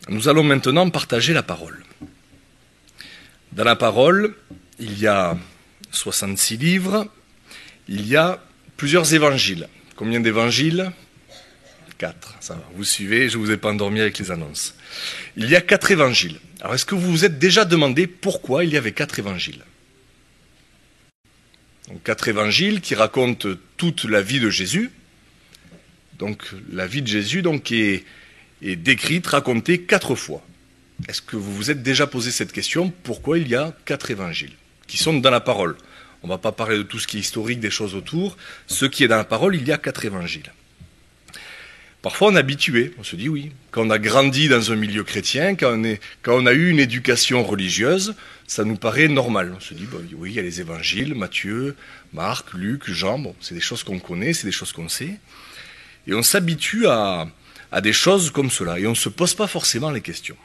Nous allons maintenant partager la parole. Dans la parole, il y a 66 livres, il y a plusieurs évangiles. Combien d'évangiles? 4. Ça va, vous suivez, je ne vous ai pas endormi avec les annonces. Il y a 4 évangiles. Alors, est-ce que vous vous êtes déjà demandé pourquoi il y avait 4 évangiles? Donc, 4 évangiles qui racontent toute la vie de Jésus. Donc, la vie de Jésus est décrite, racontée 4 fois. Est-ce que vous vous êtes déjà posé cette question? Pourquoi il y a 4 évangiles qui sont dans la parole? On ne va pas parler de tout ce qui est historique, des choses autour. Ce qui est dans la parole, il y a 4 évangiles. Parfois, on est habitué, on se dit oui. Quand on a grandi dans un milieu chrétien, quand on a eu une éducation religieuse, ça nous paraît normal. On se dit, bon, oui, il y a les évangiles, Matthieu, Marc, Luc, Jean, bon, c'est des choses qu'on connaît, c'est des choses qu'on sait. Et on s'habitue à des choses comme cela, et on ne se pose pas forcément les questions.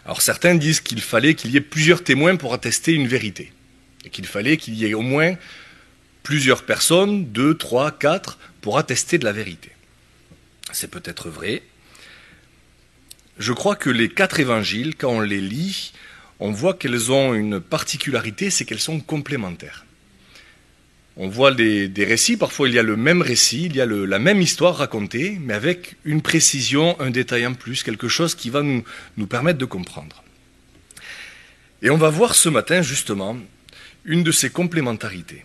Alors certains disent qu'il fallait qu'il y ait plusieurs témoins pour attester une vérité, et qu'il fallait qu'il y ait au moins plusieurs personnes, 2, 3, 4, pour attester de la vérité. C'est peut-être vrai. Je crois que les 4 évangiles, quand on les lit, on voit qu'elles ont une particularité, c'est qu'elles sont complémentaires. On voit des récits, parfois il y a le même récit, il y a la même histoire racontée, mais avec une précision, un détail en plus, quelque chose qui va nous permettre de comprendre. Et on va voir ce matin, justement, une de ces complémentarités.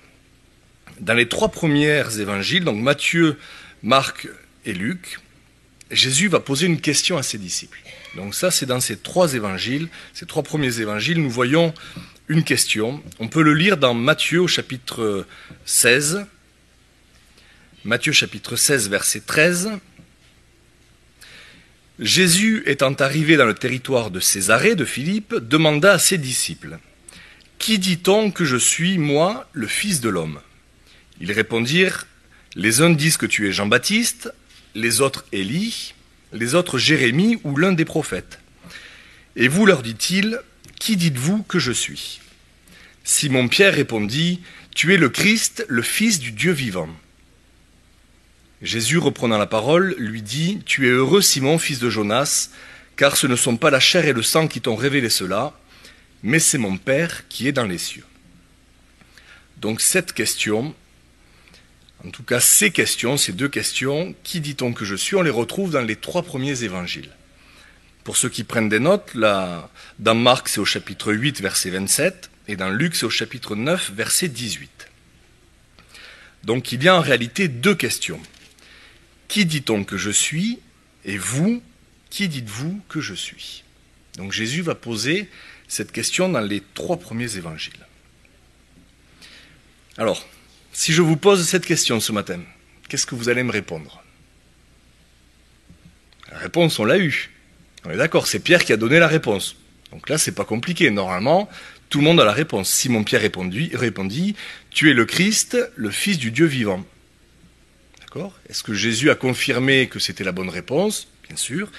Dans les 3 premiers évangiles, donc Matthieu, Marc et Luc, Jésus va poser une question à ses disciples. Donc ça, c'est dans ces 3 évangiles, ces 3 premiers évangiles, nous voyons une question. On peut le lire dans Matthieu au chapitre 16. Matthieu chapitre 16, verset 13. Jésus étant arrivé dans le territoire de Césarée de Philippe, demanda à ses disciples, « Qui dit-on que je suis, moi, le Fils de l'homme » Ils répondirent, « Les uns disent que tu es Jean-Baptiste, les autres Élie, les autres Jérémie ou l'un des prophètes. Et vous, leur dit-il, qui dites-vous que je suis » Simon-Pierre répondit, « Tu es le Christ, le Fils du Dieu vivant. » Jésus, reprenant la parole, lui dit, « Tu es heureux, Simon, fils de Jonas, car ce ne sont pas la chair et le sang qui t'ont révélé cela, mais c'est mon Père qui est dans les cieux. » Donc cette question, en tout cas ces 2 questions, qui dit-on que je suis, on les retrouve dans les 3 premiers évangiles. Pour ceux qui prennent des notes, dans Marc c'est au chapitre 8, verset 27, et dans Luc c'est au chapitre 9, verset 18. Donc il y a en réalité 2 questions. Qui dit-on que je suis? Et vous, qui dites-vous que je suis? Donc Jésus va poser cette question dans les 3 premiers évangiles. Alors, si je vous pose cette question ce matin, qu'est-ce que vous allez me répondre? La réponse, on l'a eue. On est d'accord, c'est Pierre qui a donné la réponse. Donc là, c'est pas compliqué. Normalement, tout le monde a la réponse. Simon-Pierre répondit, « Tu es le Christ, le Fils du Dieu vivant. » D'accord? Est-ce que Jésus a confirmé que c'était la bonne réponse? Bien sûr.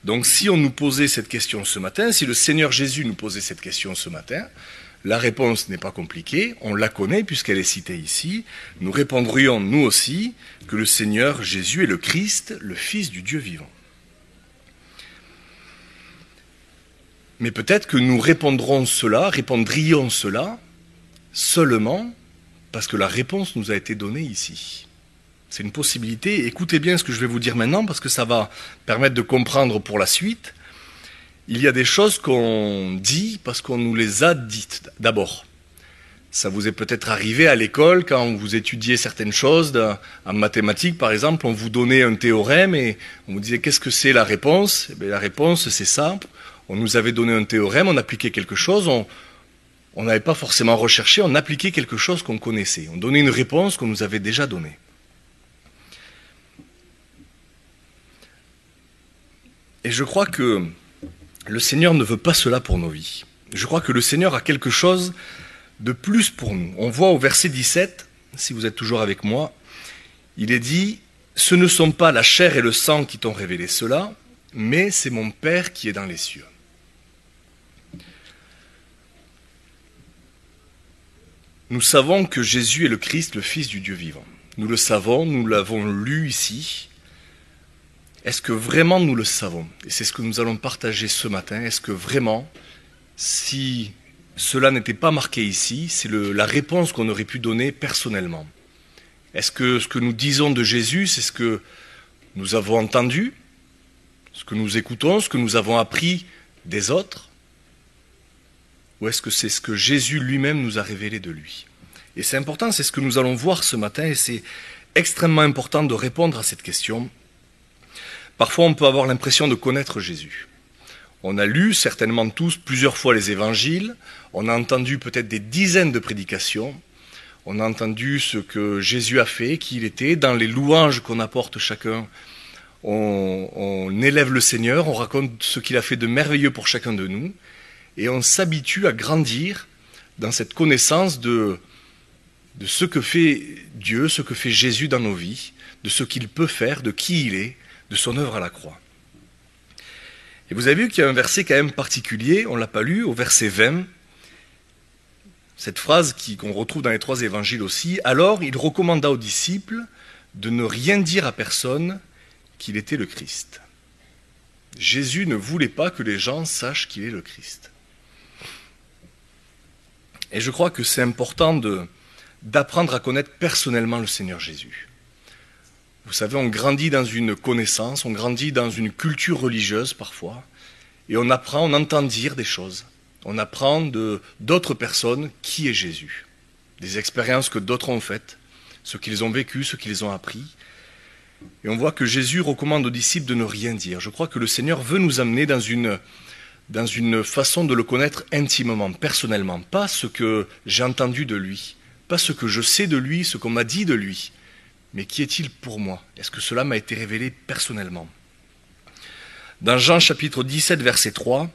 Donc si on nous posait cette question ce matin, si le Seigneur Jésus nous posait cette question ce matin, la réponse n'est pas compliquée, on la connaît puisqu'elle est citée ici. Nous répondrions, nous aussi, que le Seigneur Jésus est le Christ, le Fils du Dieu vivant. Mais peut-être que nous répondrions cela seulement parce que la réponse nous a été donnée ici. C'est une possibilité. Écoutez bien ce que je vais vous dire maintenant parce que ça va permettre de comprendre pour la suite. Il y a des choses qu'on dit parce qu'on nous les a dites d'abord. Ça vous est peut-être arrivé à l'école quand vous étudiez certaines choses, en mathématiques par exemple, on vous donnait un théorème et on vous disait qu'est-ce que c'est la réponse? Eh bien, la réponse c'est ça. On nous avait donné un théorème, on appliquait quelque chose, on n'avait pas forcément recherché, on appliquait quelque chose qu'on connaissait. On donnait une réponse qu'on nous avait déjà donnée. Et je crois que le Seigneur ne veut pas cela pour nos vies. Je crois que le Seigneur a quelque chose de plus pour nous. On voit au verset 17, si vous êtes toujours avec moi, il est dit « Ce ne sont pas la chair et le sang qui t'ont révélé cela, mais c'est mon Père qui est dans les cieux. » Nous savons que Jésus est le Christ, le Fils du Dieu vivant. Nous le savons, nous l'avons lu ici. est-ce que vraiment nous le savons? Et c'est ce que nous allons partager ce matin. Est-ce que vraiment, si cela n'était pas marqué ici, c'est la réponse qu'on aurait pu donner personnellement? Est-ce que ce que nous disons de Jésus, c'est ce que nous avons entendu, ce que nous écoutons, ce que nous avons appris des autres? Ou est-ce que c'est ce que Jésus lui-même nous a révélé de lui? Et c'est important, c'est ce que nous allons voir ce matin, et c'est extrêmement important de répondre à cette question. Parfois, on peut avoir l'impression de connaître Jésus. On a lu, certainement tous, plusieurs fois les évangiles, on a entendu peut-être des dizaines de prédications, on a entendu ce que Jésus a fait, qui il était, dans les louanges qu'on apporte chacun, on élève le Seigneur, on raconte ce qu'il a fait de merveilleux pour chacun de nous, et on s'habitue à grandir dans cette connaissance de ce que fait Dieu, ce que fait Jésus dans nos vies, de ce qu'il peut faire, de qui il est, de son œuvre à la croix. Et vous avez vu qu'il y a un verset quand même particulier, on ne l'a pas lu, au verset 20, cette phrase qu'on retrouve dans les 3 évangiles aussi. Alors il recommanda aux disciples de ne rien dire à personne qu'il était le Christ. Jésus ne voulait pas que les gens sachent qu'il est le Christ. Et je crois que c'est important d'apprendre à connaître personnellement le Seigneur Jésus. Vous savez, on grandit dans une connaissance, on grandit dans une culture religieuse parfois, et on apprend, on entend dire des choses. On apprend d'autres personnes qui est Jésus, des expériences que d'autres ont faites, ce qu'ils ont vécu, ce qu'ils ont appris. Et on voit que Jésus recommande aux disciples de ne rien dire. Je crois que le Seigneur veut nous amener dans une façon de le connaître intimement, personnellement. Pas ce que j'ai entendu de lui, pas ce que je sais de lui, ce qu'on m'a dit de lui, mais qui est-il pour moi? Est-ce que cela m'a été révélé personnellement? Dans Jean chapitre 17, verset 3,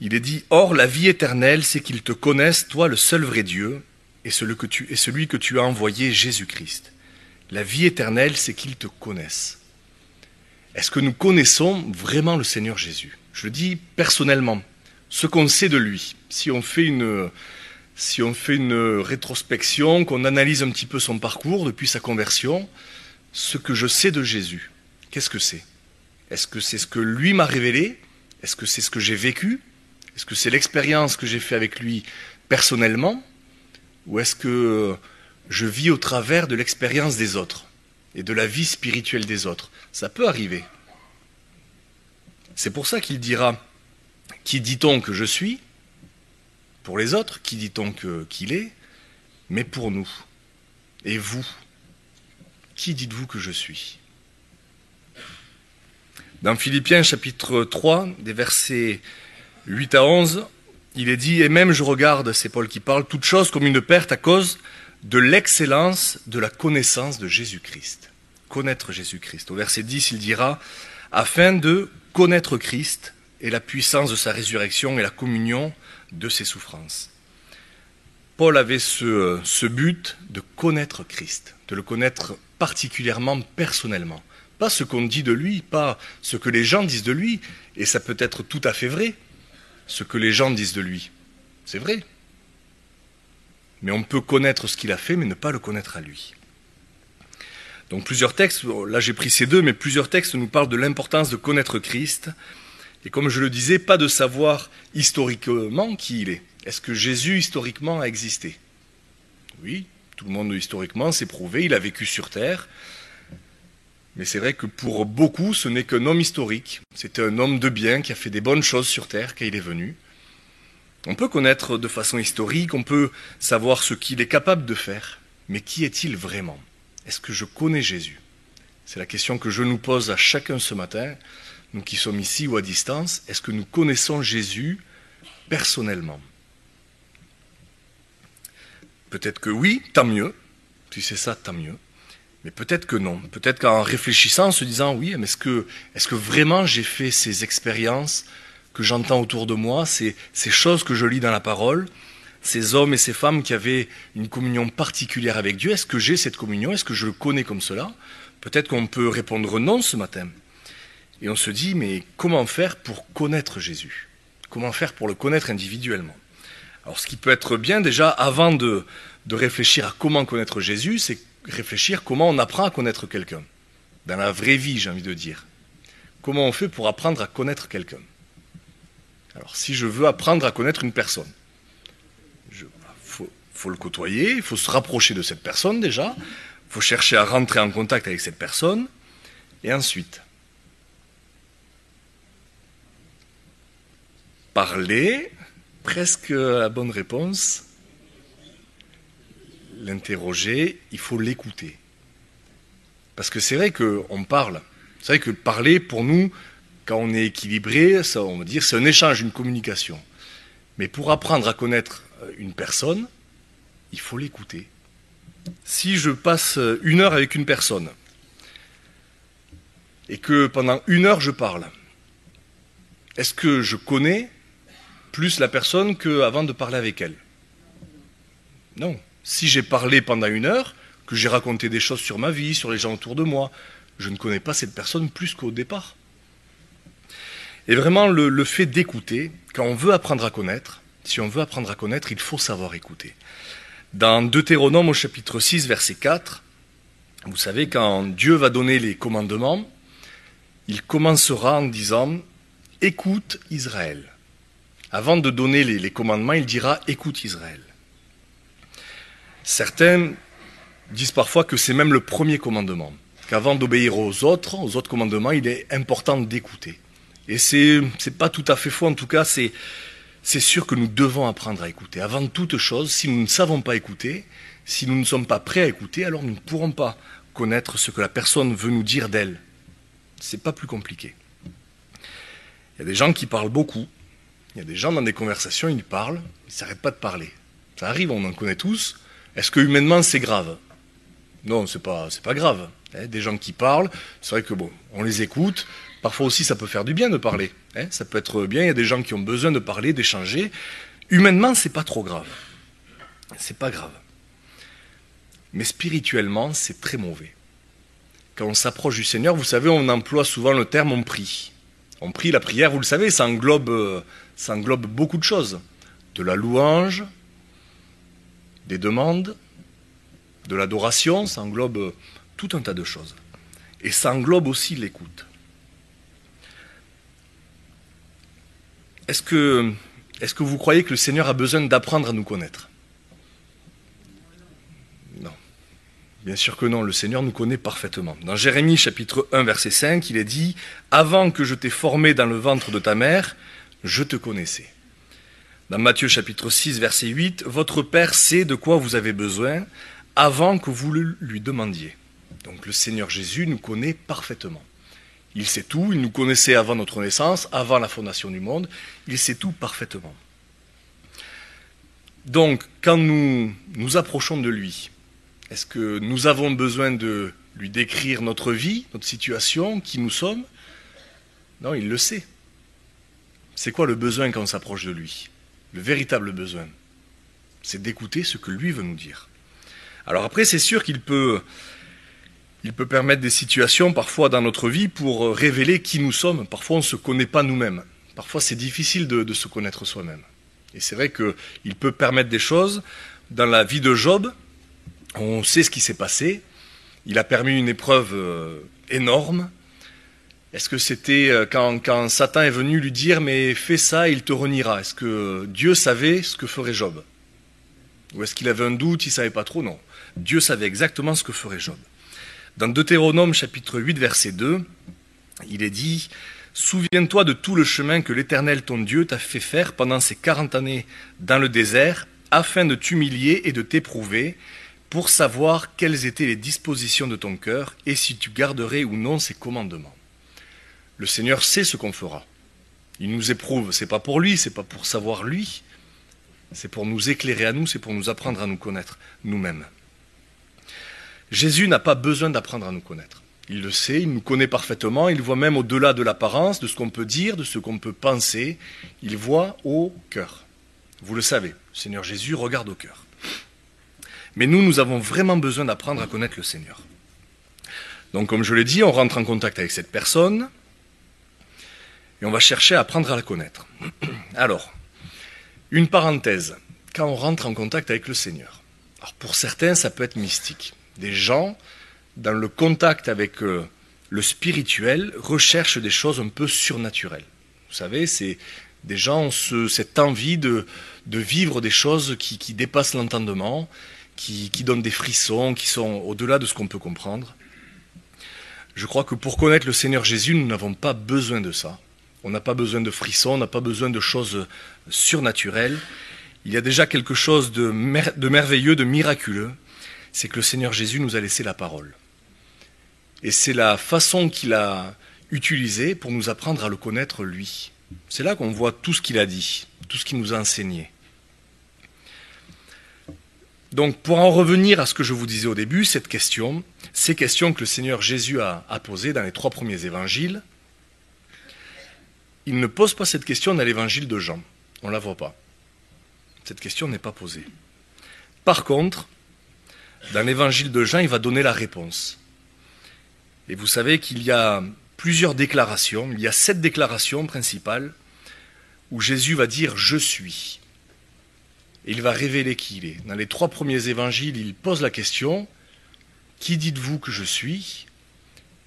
il est dit « Or, la vie éternelle, c'est qu'ils te connaissent, toi, le seul vrai Dieu, et celui que tu as envoyé, Jésus-Christ. » La vie éternelle, c'est qu'ils te connaissent. Est-ce que nous connaissons vraiment le Seigneur Jésus? Je le dis personnellement, ce qu'on sait de lui. Si on fait une rétrospection, qu'on analyse un petit peu son parcours depuis sa conversion, ce que je sais de Jésus, qu'est-ce que c'est? Est-ce que c'est ce que lui m'a révélé? Est-ce que c'est ce que j'ai vécu? Est-ce que c'est l'expérience que j'ai fait avec lui personnellement? Ou est-ce que je vis au travers de l'expérience des autres et de la vie spirituelle des autres? Ça peut arriver. C'est pour ça qu'il dira « Qui dit-on que je suis ?» Pour les autres, qui dit-on qu'il est? Mais pour nous. Et vous, qui dites-vous que je suis? Dans Philippiens chapitre 3, des versets 8 à 11, il est dit « Et même je regarde, c'est Paul qui parle, toute chose comme une perte à cause de l'excellence de la connaissance de Jésus-Christ. » Connaître Jésus-Christ. Au verset 10, il dira « Afin de connaître Christ et la puissance de sa résurrection et la communion de ses souffrances. » Paul avait ce but de connaître Christ, de le connaître particulièrement personnellement. Pas ce qu'on dit de lui, pas ce que les gens disent de lui, et ça peut être tout à fait vrai, ce que les gens disent de lui. C'est vrai. Mais on peut connaître ce qu'il a fait, mais ne pas le connaître à lui. Donc plusieurs textes, là j'ai pris ces 2, mais plusieurs textes nous parlent de l'importance de connaître Christ. Et comme je le disais, pas de savoir historiquement qui il est. Est-ce que Jésus historiquement a existé? Oui, tout le monde historiquement s'est prouvé, il a vécu sur terre. Mais c'est vrai que pour beaucoup, ce n'est qu'un homme historique. C'était un homme de bien qui a fait des bonnes choses sur terre quand il est venu. On peut connaître de façon historique, on peut savoir ce qu'il est capable de faire. Mais qui est-il vraiment? Est-ce que je connais Jésus? C'est la question que je nous pose à chacun ce matin, nous qui sommes ici ou à distance. Est-ce que nous connaissons Jésus personnellement? Peut-être que oui, tant mieux. Si c'est ça, tant mieux. Mais peut-être que non. Peut-être qu'en réfléchissant, en se disant oui, mais est-ce que vraiment j'ai fait ces expériences que j'entends autour de moi, ces choses que je lis dans la parole, ces hommes et ces femmes qui avaient une communion particulière avec Dieu, est-ce que j'ai cette communion? Est-ce que je le connais comme cela? Peut-être qu'on peut répondre non ce matin. Et on se dit, mais comment faire pour connaître Jésus? Comment faire pour le connaître individuellement? Alors ce qui peut être bien déjà, avant de réfléchir à comment connaître Jésus, c'est réfléchir comment on apprend à connaître quelqu'un. Dans la vraie vie, j'ai envie de dire. comment on fait pour apprendre à connaître quelqu'un? Alors, si je veux apprendre à connaître une personne, faut le côtoyer, il faut se rapprocher de cette personne déjà, il faut chercher à rentrer en contact avec cette personne, et ensuite, parler, presque la bonne réponse, l'interroger, il faut l'écouter. Parce que c'est vrai qu'on parle, c'est vrai que parler, pour nous, quand on est équilibré, ça, on va dire, c'est un échange, une communication. Mais pour apprendre à connaître une personne, il faut l'écouter. Si je passe 1 heure avec une personne, et que pendant 1 heure je parle, est-ce que je connais plus la personne qu'avant de parler avec elle? Non. Si j'ai parlé pendant 1 heure, que j'ai raconté des choses sur ma vie, sur les gens autour de moi, je ne connais pas cette personne plus qu'au départ. Et vraiment, le fait d'écouter, quand on veut apprendre à connaître, si on veut apprendre à connaître, il faut savoir écouter. Dans Deutéronome au chapitre 6, verset 4, vous savez, quand Dieu va donner les commandements, il commencera en disant « Écoute Israël ». Avant de donner les commandements, il dira « Écoute Israël ». Certains disent parfois que c'est même le premier commandement, qu'avant d'obéir aux autres commandements, il est important d'écouter. Et c'est pas tout à fait faux, en tout cas, c'est sûr que nous devons apprendre à écouter. Avant toute chose, si nous ne savons pas écouter, si nous ne sommes pas prêts à écouter, alors nous ne pourrons pas connaître ce que la personne veut nous dire d'elle. C'est pas plus compliqué. Il y a des gens qui parlent beaucoup. Il y a des gens dans des conversations, ils parlent, ils ne s'arrêtent pas de parler. Ça arrive, on en connaît tous. Est-ce que humainement c'est grave? Non, c'est pas grave. Des gens qui parlent, c'est vrai que bon, on les écoute. Parfois aussi, ça peut faire du bien de parler. Ça peut être bien. Il y a des gens qui ont besoin de parler, d'échanger. Humainement, c'est pas trop grave. C'est pas grave. Mais spirituellement, c'est très mauvais. Quand on s'approche du Seigneur, vous savez, on emploie souvent le terme on prie. On prie, la prière, vous le savez, ça englobe beaucoup de choses. De la louange, des demandes, de l'adoration, ça englobe tout un tas de choses. Et ça englobe aussi l'écoute. Est-ce que vous croyez que le Seigneur a besoin d'apprendre à nous connaître? Non. Bien sûr que non, le Seigneur nous connaît parfaitement. Dans Jérémie chapitre 1 verset 5, il est dit « Avant que je t'ai formé dans le ventre de ta mère, je te connaissais ». Dans Matthieu chapitre 6 verset 8, « Votre Père sait de quoi vous avez besoin avant que vous le lui demandiez ». Donc le Seigneur Jésus nous connaît parfaitement. Il sait tout, il nous connaissait avant notre naissance, avant la fondation du monde, il sait tout parfaitement. Donc, quand nous nous approchons de lui, est-ce que nous avons besoin de lui décrire notre vie, notre situation, qui nous sommes? Non, il le sait. C'est quoi le besoin quand on s'approche de lui? Le véritable besoin, c'est d'écouter ce que lui veut nous dire. Alors après, c'est sûr qu'il peut permettre des situations parfois dans notre vie pour révéler qui nous sommes. Parfois, on ne se connaît pas nous-mêmes. Parfois, c'est difficile de se connaître soi-même. Et c'est vrai qu'il peut permettre des choses. Dans la vie de Job, on sait ce qui s'est passé. Il a permis une épreuve énorme. Est-ce que c'était quand Satan est venu lui dire « mais fais ça, il te reniera ». Est-ce que Dieu savait ce que ferait Job? Ou est-ce qu'il avait un doute, il ne savait pas trop? Non. Dieu savait exactement ce que ferait Job. Dans Deutéronome chapitre 8 verset 2, il est dit « Souviens-toi de tout le chemin que l'Éternel ton Dieu t'a fait faire pendant ces 40 années dans le désert, afin de t'humilier et de t'éprouver, pour savoir quelles étaient les dispositions de ton cœur et si tu garderais ou non ses commandements. » Le Seigneur sait ce qu'on fera. Il nous éprouve, c'est pas pour lui, c'est pas pour savoir lui, c'est pour nous éclairer à nous, c'est pour nous apprendre à nous connaître nous-mêmes. Jésus n'a pas besoin d'apprendre à nous connaître. Il le sait, il nous connaît parfaitement, il voit même au-delà de l'apparence, de ce qu'on peut dire, de ce qu'on peut penser, il voit au cœur. Vous le savez, le Seigneur Jésus regarde au cœur. Mais nous avons vraiment besoin d'apprendre à connaître le Seigneur. Donc comme je l'ai dit, on rentre en contact avec cette personne, et on va chercher à apprendre à la connaître. Alors, une parenthèse, quand on rentre en contact avec le Seigneur. Alors pour certains, ça peut être mystique. Des gens, dans le contact avec le spirituel recherche des choses un peu surnaturelles. Vous savez, des gens ont cette envie de vivre des choses qui dépassent l'entendement, qui donnent des frissons, qui sont au-delà de ce qu'on peut comprendre. Je crois que pour connaître le Seigneur Jésus, nous n'avons pas besoin de ça. On n'a pas besoin de frissons, on n'a pas besoin de choses surnaturelles. Il y a déjà quelque chose de merveilleux, de miraculeux, c'est que le Seigneur Jésus nous a laissé la parole. Et c'est la façon qu'il a utilisée pour nous apprendre à le connaître lui. C'est là qu'on voit tout ce qu'il a dit, tout ce qu'il nous a enseigné. Donc pour en revenir à ce que je vous disais au début, ces questions que le Seigneur Jésus a posées dans les 3 premiers évangiles, il ne pose pas cette question dans l'évangile de Jean. On ne la voit pas. Cette question n'est pas posée. Par contre, dans l'évangile de Jean, il va donner la réponse. Et vous savez qu'il y a plusieurs déclarations, il y a 7 déclarations principales où Jésus va dire « Je suis ». Et il va révéler qui il est. Dans les 3 premiers évangiles, il pose la question « Qui dites-vous que je suis ?»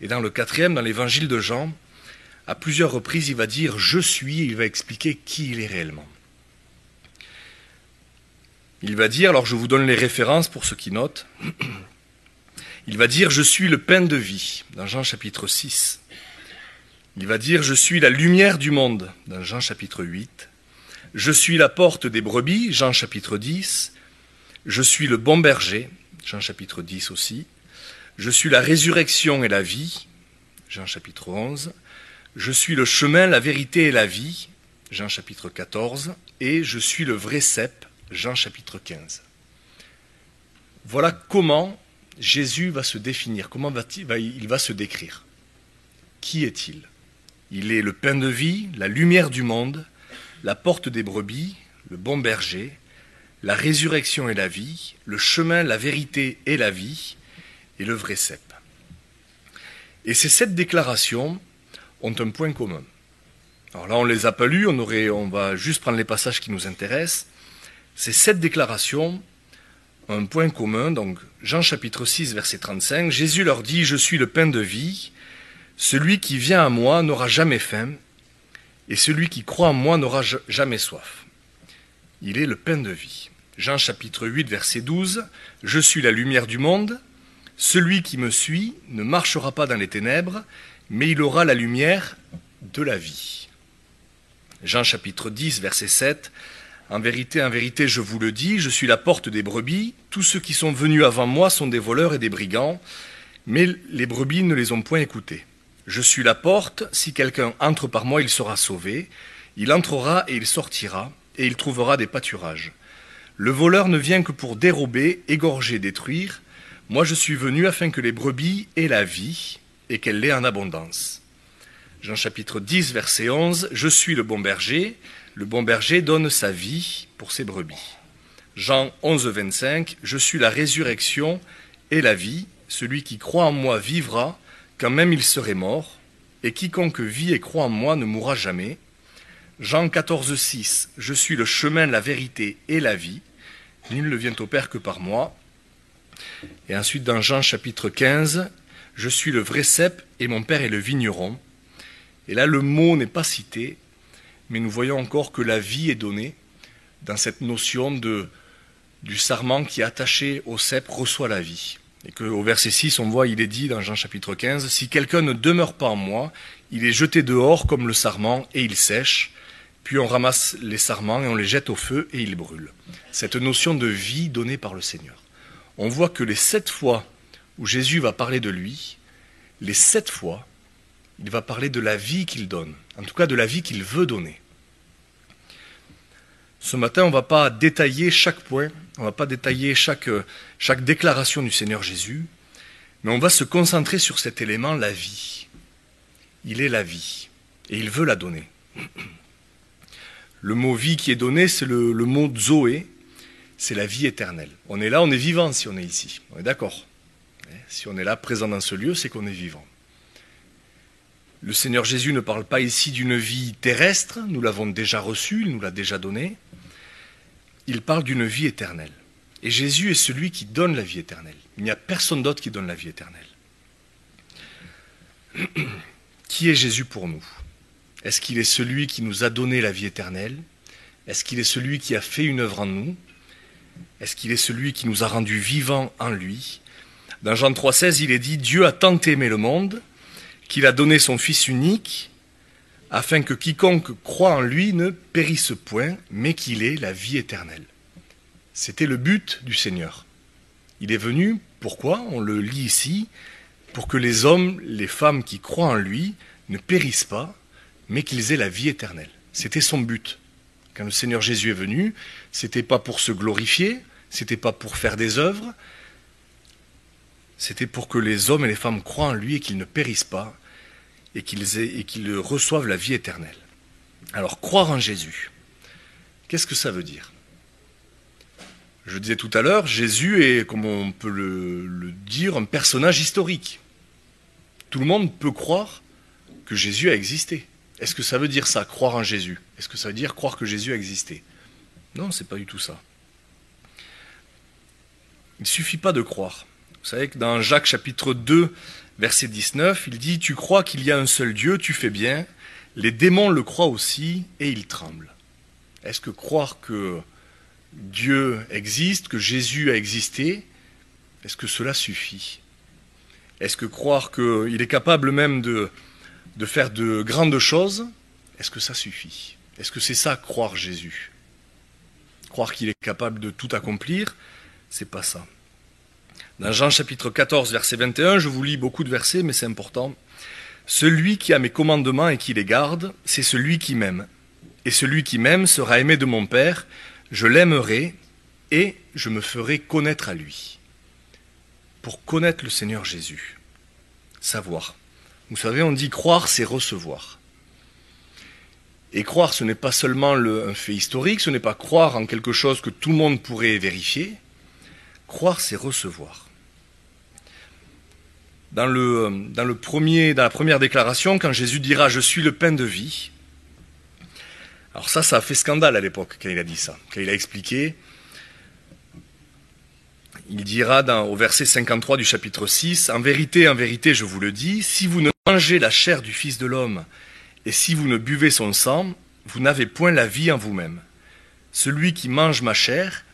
Et dans le 4e, dans l'évangile de Jean, à plusieurs reprises, il va dire « Je suis » et il va expliquer qui il est réellement. Il va dire, alors je vous donne les références pour ceux qui notent, il va dire « Je suis le pain de vie » dans Jean chapitre 6. Il va dire « Je suis la lumière du monde » dans Jean chapitre 8. « Je suis la porte des brebis » Jean chapitre 10. « Je suis le bon berger » Jean chapitre 10 aussi. « Je suis la résurrection et la vie » Jean chapitre 11. « Je suis le chemin, la vérité et la vie » Jean chapitre 14. Et « Je suis le vrai cep » Jean chapitre 15. Voilà comment Jésus va se définir, comment il va se décrire. Qui est-il ? Il est le pain de vie, la lumière du monde, la porte des brebis, le bon berger, la résurrection et la vie, le chemin, la vérité et la vie, et le vrai cep. Et ces 7 déclarations ont un point commun. Alors là, on ne les a pas lues, on va juste prendre les passages qui nous intéressent. Ces 7 déclarations ont un point commun. Donc, Jean chapitre 6, verset 35, Jésus leur dit « Je suis le pain de vie, celui qui vient à moi n'aura jamais faim, et celui qui croit en moi n'aura jamais soif. Il est le pain de vie. » Jean chapitre 8, verset 12, « Je suis la lumière du monde, celui qui me suit ne marchera pas dans les ténèbres, mais il aura la lumière de la vie. » Jean chapitre 10, verset 7, en vérité, je vous le dis, je suis la porte des brebis. Tous ceux qui sont venus avant moi sont des voleurs et des brigands, mais les brebis ne les ont point écoutés. Je suis la porte, si quelqu'un entre par moi, il sera sauvé. Il entrera et il sortira, et il trouvera des pâturages. Le voleur ne vient que pour dérober, égorger, détruire. Moi, je suis venu afin que les brebis aient la vie, et qu'elle l'ait en abondance. Jean chapitre 10, verset 11, je suis le bon berger. Le bon berger donne sa vie pour ses brebis. Jean 11, 25, je suis la résurrection et la vie. Celui qui croit en moi vivra, quand même il serait mort. Et quiconque vit et croit en moi ne mourra jamais. Jean 14, 6, je suis le chemin, la vérité et la vie. Nul ne vient au Père que par moi. Et ensuite dans Jean chapitre 15, je suis le vrai cep et mon Père est le vigneron. Et là le mot n'est pas cité, mais nous voyons encore que la vie est donnée dans cette notion du sarment qui est attaché au cep reçoit la vie. Et qu'au verset 6, on voit, il est dit dans Jean chapitre 15, « Si quelqu'un ne demeure pas en moi, il est jeté dehors comme le sarment et il sèche, puis on ramasse les sarments et on les jette au feu et ils brûlent. » Cette notion de vie donnée par le Seigneur. On voit que les 7 fois où Jésus va parler de lui, les 7 fois, il va parler de la vie qu'il donne, en tout cas de la vie qu'il veut donner. Ce matin, on ne va pas détailler chaque point, on ne va pas détailler chaque déclaration du Seigneur Jésus, mais on va se concentrer sur cet élément, la vie. Il est la vie, et il veut la donner. Le mot vie qui est donné, c'est le mot Zoé, c'est la vie éternelle. On est là, on est vivant si on est ici, on est d'accord. Si on est là, présent dans ce lieu, c'est qu'on est vivant. Le Seigneur Jésus ne parle pas ici d'une vie terrestre, nous l'avons déjà reçue, il nous l'a déjà donnée. Il parle d'une vie éternelle. Et Jésus est celui qui donne la vie éternelle. Il n'y a personne d'autre qui donne la vie éternelle. Qui est Jésus pour nous? Est-ce qu'il est celui qui nous a donné la vie éternelle? Est-ce qu'il est celui qui a fait une œuvre en nous? Est-ce qu'il est celui qui nous a rendus vivants en lui? Dans Jean 3,16, il est dit « Dieu a tant aimé le monde qu'il a donné son Fils unique, afin que quiconque croit en lui ne périsse point, mais qu'il ait la vie éternelle. » C'était le but du Seigneur. Il est venu, pourquoi? On le lit ici, pour que les hommes, les femmes qui croient en lui ne périssent pas, mais qu'ils aient la vie éternelle. C'était son but. Quand le Seigneur Jésus est venu, c'était pas pour se glorifier, c'était pas pour faire des œuvres, c'était pour que les hommes et les femmes croient en lui et qu'ils ne périssent pas et qu'ils reçoivent la vie éternelle. Alors, croire en Jésus, qu'est-ce que ça veut dire? Je disais tout à l'heure, Jésus est, comme on peut le dire, un personnage historique. Tout le monde peut croire que Jésus a existé. Est-ce que ça veut dire ça, croire en Jésus? Est-ce que ça veut dire croire que Jésus a existé? Non, c'est pas du tout ça. Il ne suffit pas de croire. Vous savez que dans Jacques chapitre 2, verset 19, il dit « Tu crois qu'il y a un seul Dieu, tu fais bien. Les démons le croient aussi et ils tremblent. » Est-ce que croire que Dieu existe, que Jésus a existé, est-ce que cela suffit? Est-ce que croire qu'il est capable même de faire de grandes choses, est-ce que ça suffit? Est-ce que c'est ça, croire Jésus? Croire qu'il est capable de tout accomplir, c'est pas ça. Dans Jean chapitre 14, verset 21, je vous lis beaucoup de versets, mais c'est important. « Celui qui a mes commandements et qui les garde, c'est celui qui m'aime. Et celui qui m'aime sera aimé de mon Père, je l'aimerai et je me ferai connaître à lui. » Pour connaître le Seigneur Jésus, savoir. Vous savez, on dit croire, c'est recevoir. Et croire, ce n'est pas seulement un fait historique, ce n'est pas croire en quelque chose que tout le monde pourrait vérifier. Croire, c'est recevoir. Dans la première déclaration, quand Jésus dira « Je suis le pain de vie », alors ça a fait scandale à l'époque quand il a dit ça, quand il a expliqué. Il dira au verset 53 du chapitre 6, « En vérité, je vous le dis, si vous ne mangez la chair du Fils de l'homme et si vous ne buvez son sang, vous n'avez point la vie en vous-même. Celui qui mange ma chair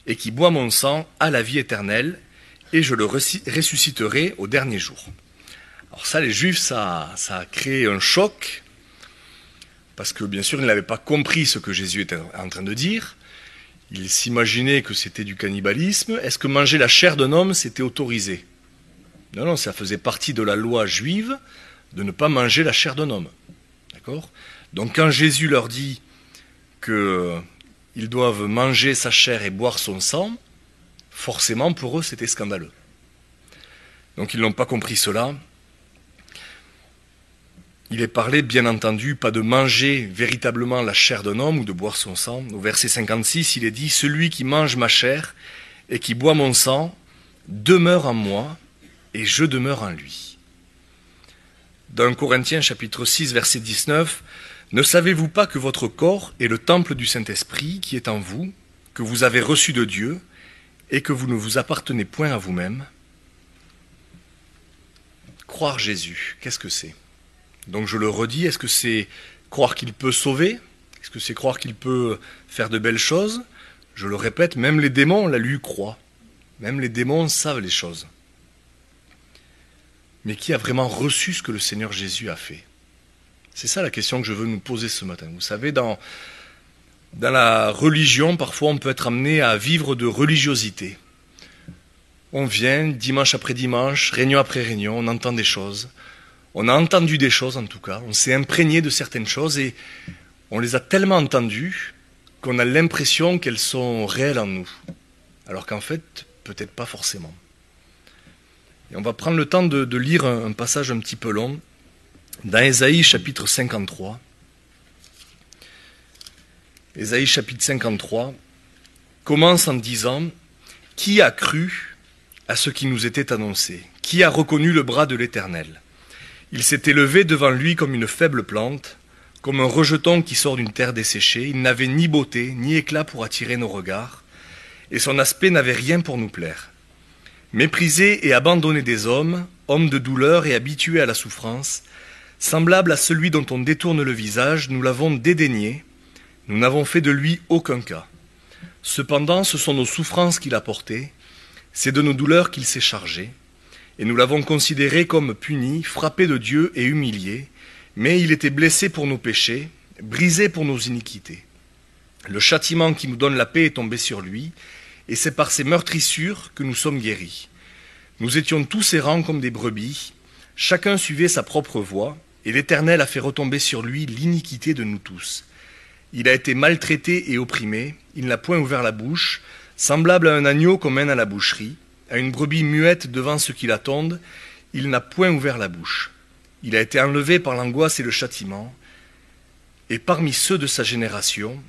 et qui boit mon sang a la vie éternelle, et je le ressusciterai au dernier jour. » Alors ça, les Juifs, ça a créé un choc, parce que bien sûr, ils n'avaient pas compris ce que Jésus était en train de dire. Ils s'imaginaient que c'était du cannibalisme. Est-ce que manger la chair d'un homme, c'était autorisé? Non, ça faisait partie de la loi juive de ne pas manger la chair d'un homme. D'accord? Donc quand Jésus leur dit qu'ils doivent manger sa chair et boire son sang, forcément pour eux c'était scandaleux. Donc ils n'ont pas compris cela. Il est parlé, bien entendu, pas de manger véritablement la chair d'un homme ou de boire son sang. Au verset 56, il est dit « Celui qui mange ma chair et qui boit mon sang demeure en moi et je demeure en lui. » Dans Corinthiens chapitre 6, verset 19, « Ne savez-vous pas que votre corps est le temple du Saint-Esprit qui est en vous, que vous avez reçu de Dieu et que vous ne vous appartenez point à vous-même » Croire Jésus, qu'est-ce que c'est? Donc je le redis, est-ce que c'est croire qu'il peut sauver? Est-ce que c'est croire qu'il peut faire de belles choses? Je le répète, même les démons, la lui croient. Même les démons savent les choses. Mais qui a vraiment reçu ce que le Seigneur Jésus a fait? C'est ça la question que je veux nous poser ce matin. Vous savez, dans la religion, parfois on peut être amené à vivre de religiosité. On vient dimanche après dimanche, réunion après réunion, on entend des choses. On a entendu des choses en tout cas, on s'est imprégné de certaines choses et on les a tellement entendues qu'on a l'impression qu'elles sont réelles en nous. Alors qu'en fait, peut-être pas forcément. Et on va prendre le temps de lire un passage un petit peu long, dans Ésaïe chapitre 53. Ésaïe chapitre 53 commence en disant « Qui a cru à ce qui nous était annoncé? Qui a reconnu le bras de l'Éternel ? Il s'est élevé devant lui comme une faible plante, comme un rejeton qui sort d'une terre desséchée. Il n'avait ni beauté, ni éclat pour attirer nos regards, et son aspect n'avait rien pour nous plaire. Méprisé et abandonné des hommes homme de douleur et habitué à la souffrance, semblable à celui dont on détourne le visage, nous l'avons dédaigné, nous n'avons fait de lui aucun cas. Cependant, ce sont nos souffrances qu'il a portées, c'est de nos douleurs qu'il s'est chargé, et nous l'avons considéré comme puni, frappé de Dieu et humilié, mais il était blessé pour nos péchés, brisé pour nos iniquités. Le châtiment qui nous donne la paix est tombé sur lui, et c'est par ses meurtrissures que nous sommes guéris. Nous étions tous errants comme des brebis, chacun suivait sa propre voie, et l'Éternel a fait retomber sur lui l'iniquité de nous tous. Il a été maltraité et opprimé, il n'a point ouvert la bouche, semblable à un agneau qu'on mène à la boucherie, à une brebis muette devant ceux qui l'attendent, il n'a point ouvert la bouche. Il a été enlevé par l'angoisse et le châtiment, et parmi ceux de sa génération,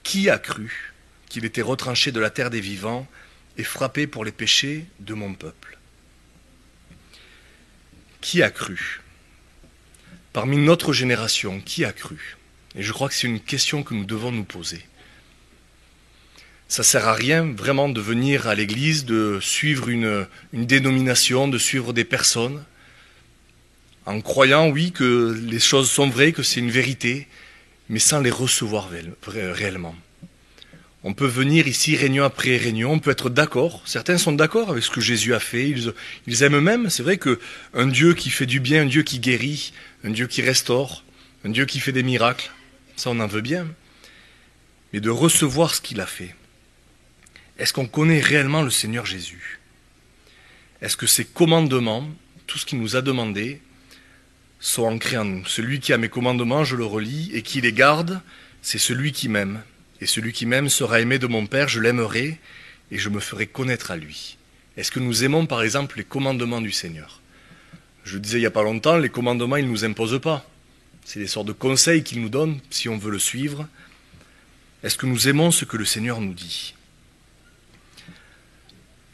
qui a cru qu'il était retranché de la terre des vivants et frappé pour les péchés de mon peuple? Qui a cru? Parmi notre génération, qui a cru? Et je crois que c'est une question que nous devons nous poser. Ça ne sert à rien vraiment de venir à l'église, de suivre une dénomination, de suivre des personnes, en croyant, oui, que les choses sont vraies, que c'est une vérité, mais sans les recevoir réellement. On peut venir ici réunion après réunion, on peut être d'accord, certains sont d'accord avec ce que Jésus a fait, ils aiment même, c'est vrai qu'un Dieu qui fait du bien, un Dieu qui guérit, un Dieu qui restaure, un Dieu qui fait des miracles, ça on en veut bien, mais de recevoir ce qu'il a fait. Est-ce qu'on connaît réellement le Seigneur Jésus? Est-ce que ses commandements, tout ce qu'il nous a demandé, sont ancrés en nous? Celui qui a mes commandements, je le relis, et qui les garde, c'est celui qui m'aime. Et celui qui m'aime sera aimé de mon Père, je l'aimerai, et je me ferai connaître à lui. Est-ce que nous aimons par exemple les commandements du Seigneur? Je disais il n'y a pas longtemps, les commandements, il ne nous impose pas. C'est des sortes de conseils qu'il nous donne, si on veut le suivre. Est-ce que nous aimons ce que le Seigneur nous dit?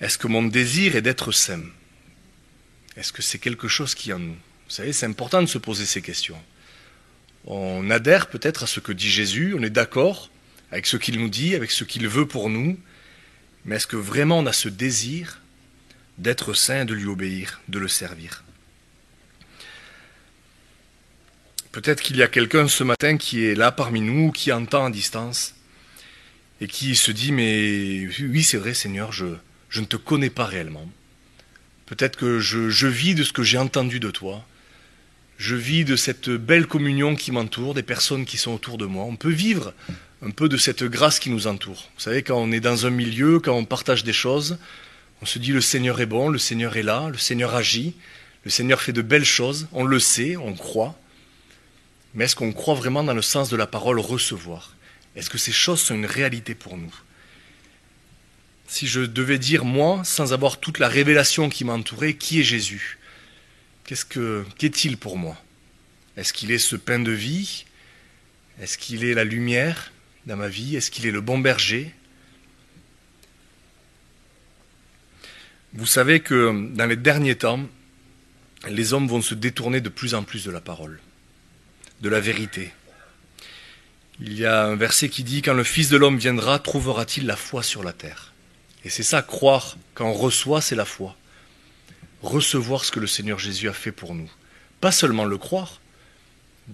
Est-ce que mon désir est d'être saint? Est-ce que c'est quelque chose qui est en nous? Vous savez, c'est important de se poser ces questions. On adhère peut-être à ce que dit Jésus, on est d'accord avec ce qu'il nous dit, avec ce qu'il veut pour nous, mais est-ce que vraiment on a ce désir d'être saint, de lui obéir, de le servir? Peut-être qu'il y a quelqu'un ce matin qui est là parmi nous, qui entend à distance, et qui se dit, mais oui c'est vrai Seigneur, je ne te connais pas réellement. Peut-être que je vis de ce que j'ai entendu de toi. Je vis de cette belle communion qui m'entoure, des personnes qui sont autour de moi. On peut vivre un peu de cette grâce qui nous entoure. Vous savez, quand on est dans un milieu, quand on partage des choses, on se dit le Seigneur est bon, le Seigneur est là, le Seigneur agit, le Seigneur fait de belles choses. On le sait, on croit. Mais est-ce qu'on croit vraiment dans le sens de la parole recevoir? Est-ce que ces choses sont une réalité pour nous? Si je devais dire, moi, sans avoir toute la révélation qui m'entourait, qui est Jésus? Qu'est-il pour moi? Est-ce qu'il est ce pain de vie? Est-ce qu'il est la lumière dans ma vie? Est-ce qu'il est le bon berger? Vous savez que dans les derniers temps, les hommes vont se détourner de plus en plus de la parole, de la vérité. Il y a un verset qui dit « Quand le Fils de l'homme viendra, trouvera-t-il la foi sur la terre ?» Et c'est ça, croire, quand on reçoit, c'est la foi. Recevoir ce que le Seigneur Jésus a fait pour nous. Pas seulement le croire.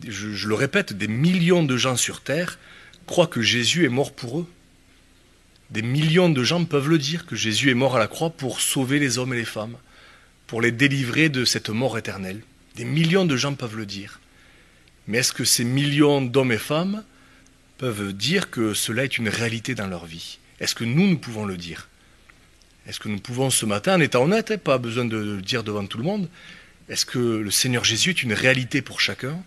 Je le répète, des millions de gens sur terre croient que Jésus est mort pour eux. Des millions de gens peuvent le dire, que Jésus est mort à la croix pour sauver les hommes et les femmes, pour les délivrer de cette mort éternelle. Des millions de gens peuvent le dire. Mais est-ce que ces millions d'hommes et femmes peuvent dire que cela est une réalité dans leur vie? Est-ce que nous pouvons le dire? Est-ce que nous pouvons ce matin, en étant honnête, pas besoin de le dire devant tout le monde, est-ce que le Seigneur Jésus est une réalité pour chacun?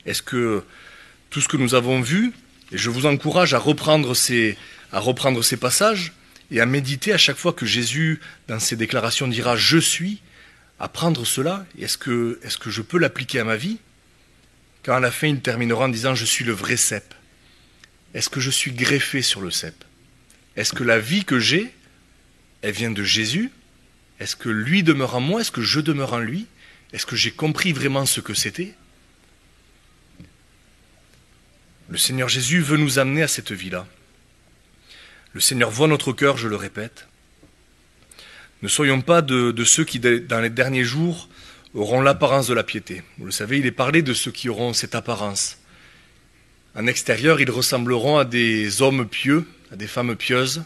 Est-ce que tout ce que nous avons vu, et je vous encourage à reprendre ces passages et à méditer à chaque fois que Jésus, dans ses déclarations, dira « Je suis », à prendre cela, est-ce que je peux l'appliquer à ma vie? Quand à la fin il terminera en disant « Je suis le vrai cep », est-ce que je suis greffé sur le cep? Est-ce que la vie que j'ai, elle vient de Jésus? Est-ce que lui demeure en moi? Est-ce que je demeure en lui? Est-ce que j'ai compris vraiment ce que c'était? Le Seigneur Jésus veut nous amener à cette vie-là. Le Seigneur voit notre cœur, je le répète. Ne soyons pas de ceux qui, dans les derniers jours, auront l'apparence de la piété. Vous le savez, il est parlé de ceux qui auront cette apparence. En extérieur, ils ressembleront à des hommes pieux, à des femmes pieuses,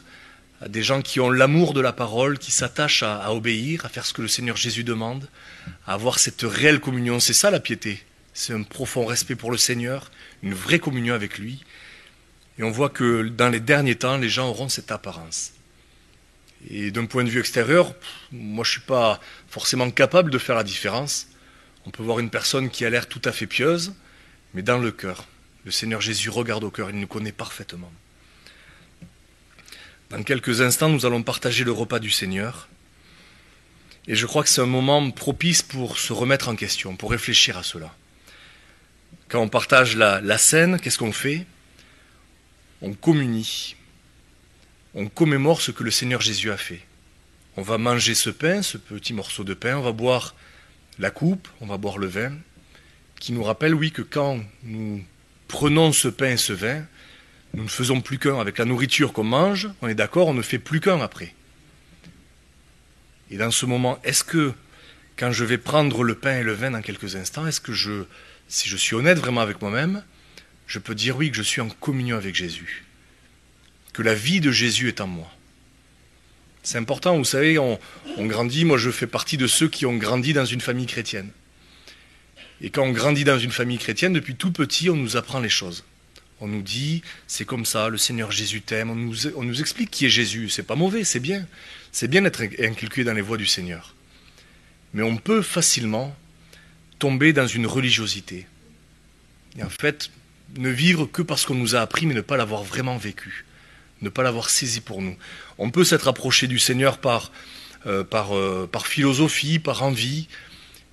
à des gens qui ont l'amour de la parole, qui s'attachent à obéir, à faire ce que le Seigneur Jésus demande, à avoir cette réelle communion. C'est ça la piété. C'est un profond respect pour le Seigneur, une vraie communion avec lui. Et on voit que dans les derniers temps, les gens auront cette apparence. Et d'un point de vue extérieur, moi je ne suis pas forcément capable de faire la différence. On peut voir une personne qui a l'air tout à fait pieuse, mais dans le cœur. Le Seigneur Jésus regarde au cœur, il nous connaît parfaitement. Dans quelques instants, nous allons partager le repas du Seigneur. Et je crois que c'est un moment propice pour se remettre en question, pour réfléchir à cela. Quand on partage la scène, qu'est-ce qu'on fait? On communie. On commémore ce que le Seigneur Jésus a fait. On va manger ce pain, ce petit morceau de pain, on va boire la coupe, on va boire le vin, qui nous rappelle, oui, que quand nous prenons ce pain et ce vin, nous ne faisons plus qu'un. Avec la nourriture qu'on mange, on est d'accord, on ne fait plus qu'un après. Et dans ce moment, est-ce que, quand je vais prendre le pain et le vin dans quelques instants, est-ce que si je suis honnête vraiment avec moi-même, je peux dire oui, que je suis en communion avec Jésus, que la vie de Jésus est en moi. C'est important, vous savez, on grandit, moi je fais partie de ceux qui ont grandi dans une famille chrétienne. Et quand on grandit dans une famille chrétienne, depuis tout petit, on nous apprend les choses. On nous dit, c'est comme ça, le Seigneur Jésus t'aime, on nous explique qui est Jésus, c'est pas mauvais, c'est bien d'être inculqué dans les voies du Seigneur. Mais on peut facilement tomber dans une religiosité. Et en fait, ne vivre que parce qu'on nous a appris, mais ne pas l'avoir vraiment vécu, ne pas l'avoir saisi pour nous. On peut s'être approché du Seigneur par philosophie, par envie,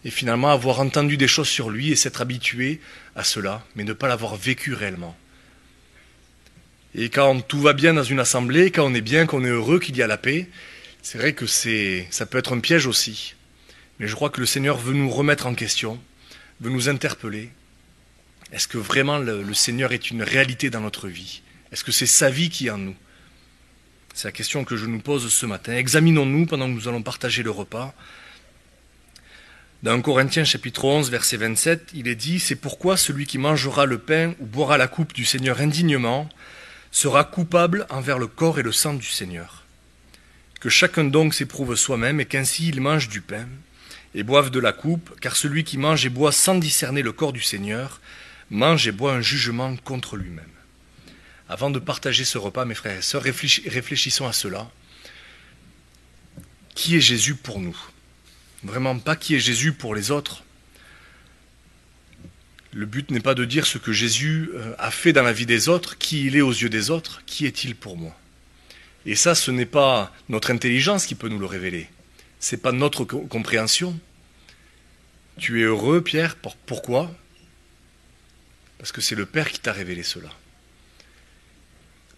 et finalement avoir entendu des choses sur lui et s'être habitué à cela, mais ne pas l'avoir vécu réellement. Et quand tout va bien dans une assemblée, quand on est bien, qu'on est heureux, qu'il y a la paix, c'est vrai que ça peut être un piège aussi. Mais je crois que le Seigneur veut nous remettre en question, veut nous interpeller. Est-ce que vraiment le Seigneur est une réalité dans notre vie? Est-ce que c'est sa vie qui est en nous? C'est la question que je nous pose ce matin. Examinons-nous pendant que nous allons partager le repas. Dans 1 Corinthiens chapitre 11, verset 27, il est dit « C'est pourquoi celui qui mangera le pain ou boira la coupe du Seigneur indignement sera coupable envers le corps et le sang du Seigneur. Que chacun donc s'éprouve soi-même et qu'ainsi il mange du pain et boive de la coupe, car celui qui mange et boit sans discerner le corps du Seigneur mange et boit un jugement contre lui-même. » Avant de partager ce repas, mes frères et sœurs, réfléchissons à cela. Qui est Jésus pour nous? Vraiment pas qui est Jésus pour les autres. Le but n'est pas de dire ce que Jésus a fait dans la vie des autres, qui il est aux yeux des autres, qui est-il pour moi? Et ça, ce n'est pas notre intelligence qui peut nous le révéler. Ce n'est pas notre compréhension. Tu es heureux, Pierre, pourquoi? Parce que c'est le Père qui t'a révélé cela.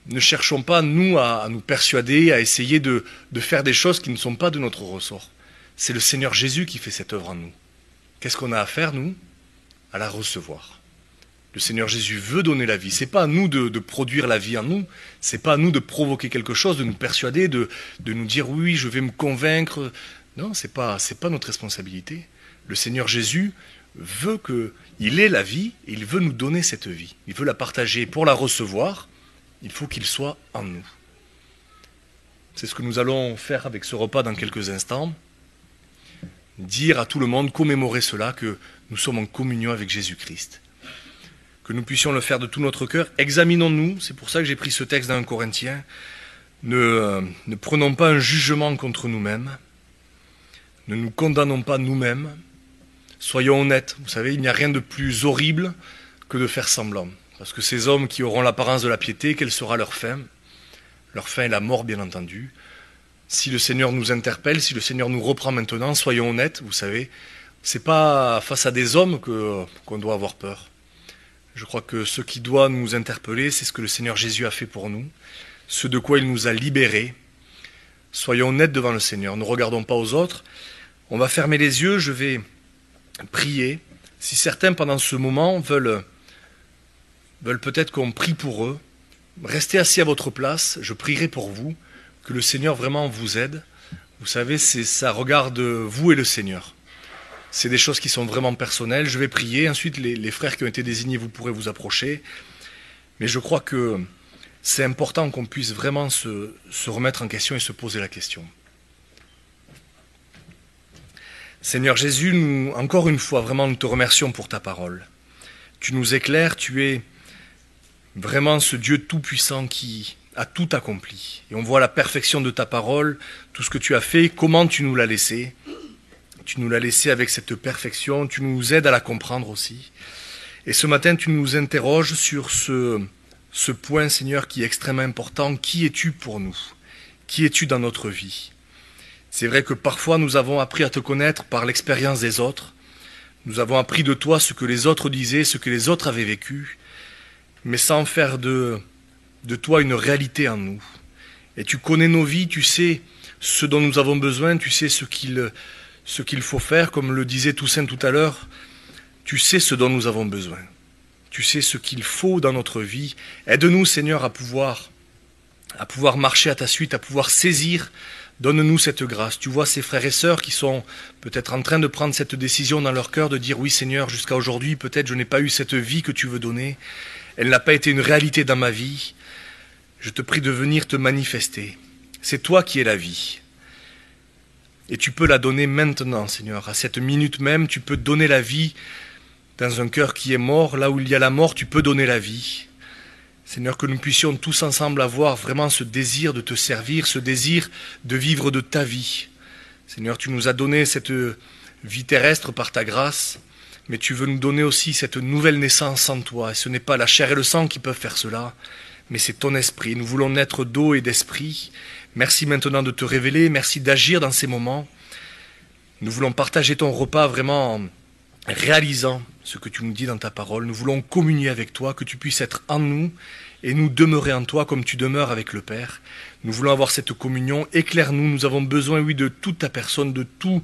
Ne cherchons pas, nous, à nous persuader, à essayer de faire des choses qui ne sont pas de notre ressort. C'est le Seigneur Jésus qui fait cette œuvre en nous. Qu'est-ce qu'on a à faire, nous? À la recevoir. Le Seigneur Jésus veut donner la vie. Ce n'est pas à nous de produire la vie en nous. Ce n'est pas à nous de provoquer quelque chose, de nous persuader, de nous dire oui, je vais me convaincre. Non, ce n'est pas notre responsabilité. Le Seigneur Jésus veut qu'il ait la vie et il veut nous donner cette vie. Il veut la partager. Pour la recevoir, il faut qu'il soit en nous. C'est ce que nous allons faire avec ce repas dans quelques instants. Dire à tout le monde, commémorer cela, que nous sommes en communion avec Jésus-Christ. Que nous puissions le faire de tout notre cœur. Examinons-nous, c'est pour ça que j'ai pris ce texte dans 1 Corinthiens. Ne prenons pas un jugement contre nous-mêmes. Ne nous condamnons pas nous-mêmes. Soyons honnêtes. Vous savez, il n'y a rien de plus horrible que de faire semblant. Parce que ces hommes qui auront l'apparence de la piété, quelle sera leur fin? Leur fin est la mort, bien entendu. Si le Seigneur nous interpelle, si le Seigneur nous reprend maintenant, soyons honnêtes, vous savez, c'est pas face à des hommes qu'on doit avoir peur. Je crois que ce qui doit nous interpeller, c'est ce que le Seigneur Jésus a fait pour nous, ce de quoi il nous a libérés. Soyons honnêtes devant le Seigneur, ne regardons pas aux autres. On va fermer les yeux, je vais prier. Si certains, pendant ce moment, veulent peut-être qu'on prie pour eux, restez assis à votre place, je prierai pour vous, que le Seigneur vraiment vous aide. Vous savez, ça regarde vous et le Seigneur. c'est des choses qui sont vraiment personnelles. Je vais prier, ensuite les frères qui ont été désignés, vous pourrez vous approcher. Mais je crois que c'est important qu'on puisse vraiment se remettre en question et se poser la question. Seigneur Jésus, nous, encore une fois, vraiment, nous te remercions pour ta parole. Tu nous éclaires, tu es vraiment ce Dieu tout-puissant qui a tout accompli. Et on voit la perfection de ta parole, tout ce que tu as fait, comment tu nous l'as laissé. Tu nous l'as laissé avec cette perfection, tu nous aides à la comprendre aussi. Et ce matin, tu nous interroges sur ce point, Seigneur, qui est extrêmement important. Qui es-tu pour nous? Qui es-tu dans notre vie? C'est vrai que parfois nous avons appris à te connaître par l'expérience des autres. Nous avons appris de toi ce que les autres disaient, ce que les autres avaient vécu, mais sans faire de toi une réalité en nous. Et tu connais nos vies, tu sais ce dont nous avons besoin, tu sais ce qu'il faut faire, comme le disait Toussaint tout à l'heure, tu sais ce dont nous avons besoin. Tu sais ce qu'il faut dans notre vie. Aide-nous, Seigneur, à pouvoir marcher à ta suite, à pouvoir saisir. Donne-nous cette grâce. Tu vois ces frères et sœurs qui sont peut-être en train de prendre cette décision dans leur cœur de dire « Oui Seigneur, jusqu'à aujourd'hui, peut-être je n'ai pas eu cette vie que tu veux donner. Elle n'a pas été une réalité dans ma vie. Je te prie de venir te manifester. C'est toi qui es la vie. Et tu peux la donner maintenant, Seigneur. À cette minute même, tu peux donner la vie dans un cœur qui est mort. Là où il y a la mort, tu peux donner la vie. Seigneur, que nous puissions tous ensemble avoir vraiment ce désir de te servir, ce désir de vivre de ta vie. Seigneur, tu nous as donné cette vie terrestre par ta grâce, mais tu veux nous donner aussi cette nouvelle naissance en toi. Et ce n'est pas la chair et le sang qui peuvent faire cela, mais c'est ton esprit. Nous voulons naître d'eau et d'esprit. Merci maintenant de te révéler, merci d'agir dans ces moments. Nous voulons partager ton repas vraiment en réalisant ce que tu nous dis dans ta parole. Nous voulons communier avec toi, que tu puisses être en nous et nous demeurer en toi comme tu demeures avec le Père. Nous voulons avoir cette communion. Éclaire-nous, nous avons besoin, oui, de toute ta personne, de tout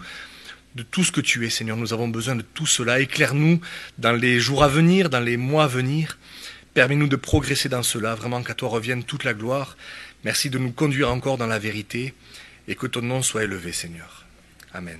ce que tu es, Seigneur. Nous avons besoin de tout cela. Éclaire-nous dans les jours à venir, dans les mois à venir. Permets-nous de progresser dans cela, vraiment qu'à toi revienne toute la gloire. Merci de nous conduire encore dans la vérité et que ton nom soit élevé, Seigneur. Amen.